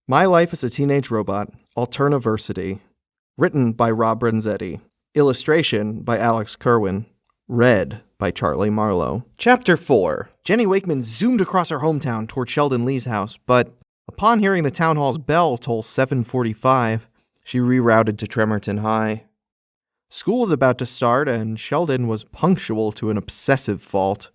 My Life as a Teenage Robot, Alternaversity. Written by Rob Renzetti. Illustration by Alex Kerwin. Read by Charlie Marlowe. Chapter 4. Jenny Wakeman zoomed across her hometown toward Sheldon Lee's house, but upon hearing the town hall's bell toll 7:45, she rerouted to Tremerton High. School was about to start, and Sheldon was punctual to an obsessive fault.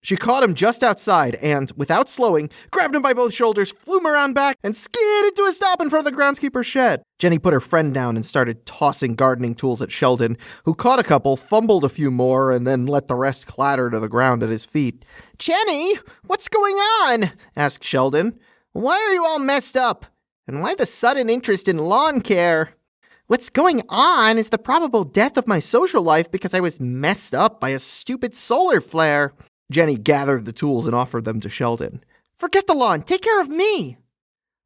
She caught him just outside and, without slowing, grabbed him by both shoulders, flew him around back, and skidded to a stop in front of the groundskeeper's shed. Jenny put her friend down and started tossing gardening tools at Sheldon, who caught a couple, fumbled a few more, and then let the rest clatter to the ground at his feet. "Jenny, what's going on?" asked Sheldon. "Why are you all messed up? And why the sudden interest in lawn care?" "What's going on is the probable death of my social life because I was messed up by a stupid solar flare." Jenny gathered the tools and offered them to Sheldon. "Forget the lawn. Take care of me."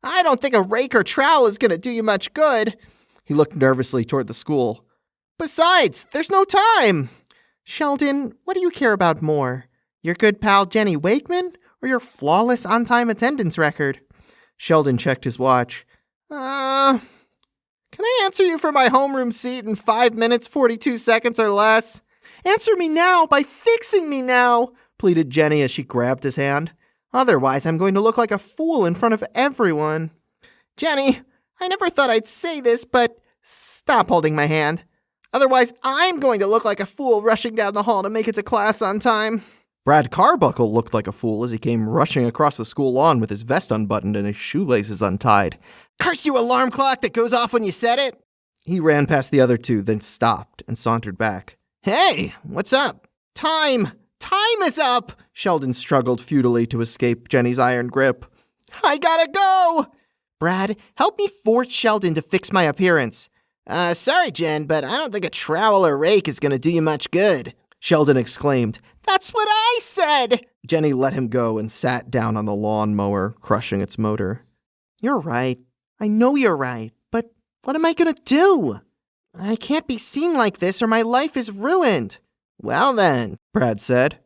"I don't think a rake or trowel is going to do you much good." He looked nervously toward the school. "Besides, there's no time." "Sheldon, what do you care about more? Your good pal Jenny Wakeman or your flawless on-time attendance record?" Sheldon checked his watch. Can I answer you for my homeroom seat in 5 minutes, 42 seconds or less?" "Answer me now by fixing me now," pleaded Jenny as she grabbed his hand. "Otherwise, I'm going to look like a fool in front of everyone." "Jenny, I never thought I'd say this, but stop holding my hand. Otherwise, I'm going to look like a fool rushing down the hall to make it to class on time." Brad Carbuncle looked like a fool as he came rushing across the school lawn with his vest unbuttoned and his shoelaces untied. "Curse you, alarm clock that goes off when you said it!" He ran past the other two, then stopped and sauntered back. "Hey, what's up?" "Time! Time is up!" Sheldon struggled futilely to escape Jenny's iron grip. "I gotta go!" "Brad, help me force Sheldon to fix my appearance." Sorry, Jen, but I don't think a trowel or rake is gonna do you much good," Sheldon exclaimed. "That's what I said!" Jenny let him go and sat down on the lawn mower, crushing its motor. "You're right. I know you're right, but what am I gonna do? I can't be seen like this or my life is ruined." "Well then," Brad said,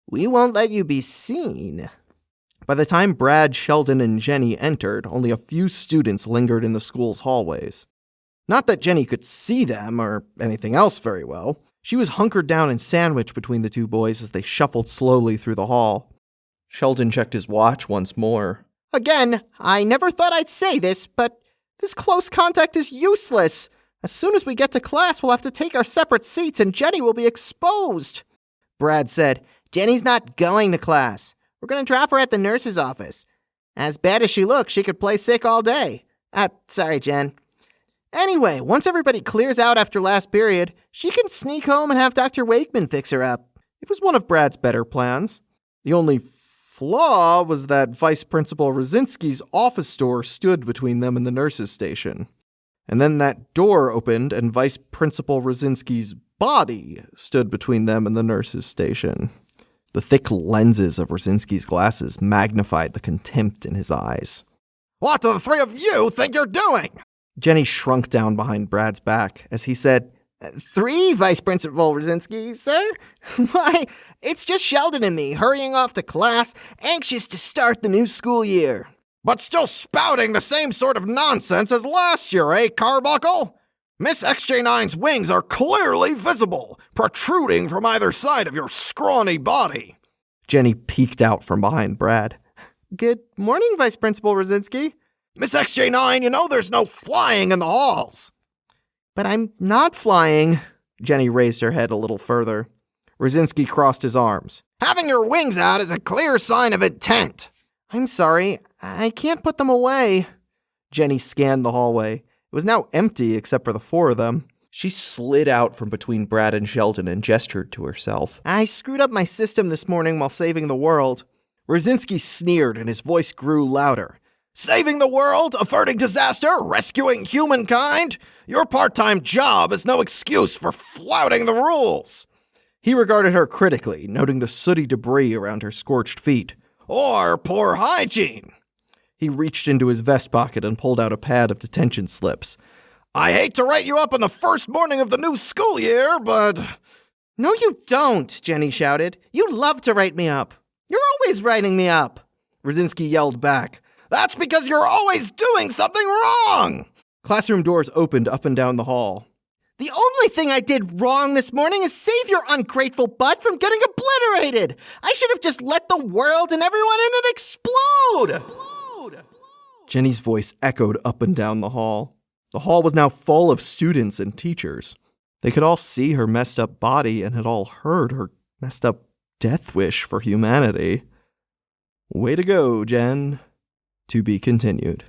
"we won't let you be seen." By the time Brad, Sheldon, and Jenny entered, only a few students lingered in the school's hallways. Not that Jenny could see them or anything else very well. She was hunkered down and sandwiched between the two boys as they shuffled slowly through the hall. Sheldon checked his watch once more. "Again, I never thought I'd say this, but this close contact is useless. As soon as we get to class, we'll have to take our separate seats and Jenny will be exposed." Brad said, "Jenny's not going to class. We're going to drop her at the nurse's office. As bad as she looks, she could play sick all day. Sorry, Jen. Anyway, once everybody clears out after last period, she can sneak home and have Dr. Wakeman fix her up." It was one of Brad's better plans. The only flaw was that Vice Principal Rosinski's office door stood between them and the nurse's station. And then that door opened and Vice Principal Rosinski's body stood between them and the nurse's station. The thick lenses of Rosinski's glasses magnified the contempt in his eyes. "What do the three of you think you're doing?" Jenny shrunk down behind Brad's back as he said, "Three, Vice Principal Rosinski, sir? Why, it's just Sheldon and me hurrying off to class, anxious to start the new school year." "But still spouting the same sort of nonsense as last year, eh, Carbuncle? Miss XJ9's wings are clearly visible, protruding from either side of your scrawny body." Jenny peeked out from behind Brad. "Good morning, Vice Principal Rosinski." "Miss XJ9, you know there's no flying in the halls." "But I'm not flying." Jenny raised her head a little further. Rosinski crossed his arms. "Having your wings out is a clear sign of intent." "I'm sorry, I can't put them away." Jenny scanned the hallway. It was now empty except for the four of them. She slid out from between Brad and Sheldon and gestured to herself. "I screwed up my system this morning while saving the world." Rosinski sneered and his voice grew louder. "Saving the world, averting disaster, rescuing humankind? Your part-time job is no excuse for flouting the rules." He regarded her critically, noting the sooty debris around her scorched feet. "Or poor hygiene." He reached into his vest pocket and pulled out a pad of detention slips. "I hate to write you up on the first morning of the new school year, but—" "No, you don't," Jenny shouted. "You love to write me up. You're always writing me up." Rosinski yelled back. That's because you're always doing something wrong! Classroom doors opened up and down the hall. The only thing I did wrong this morning is save your ungrateful butt from getting obliterated! I should have just let the world and everyone in it explode! Jenny's voice echoed up and down the hall. The hall was now full of students and teachers. They could all see her messed up body and had all heard her messed up death wish for humanity. Way to go, Jen. To be continued.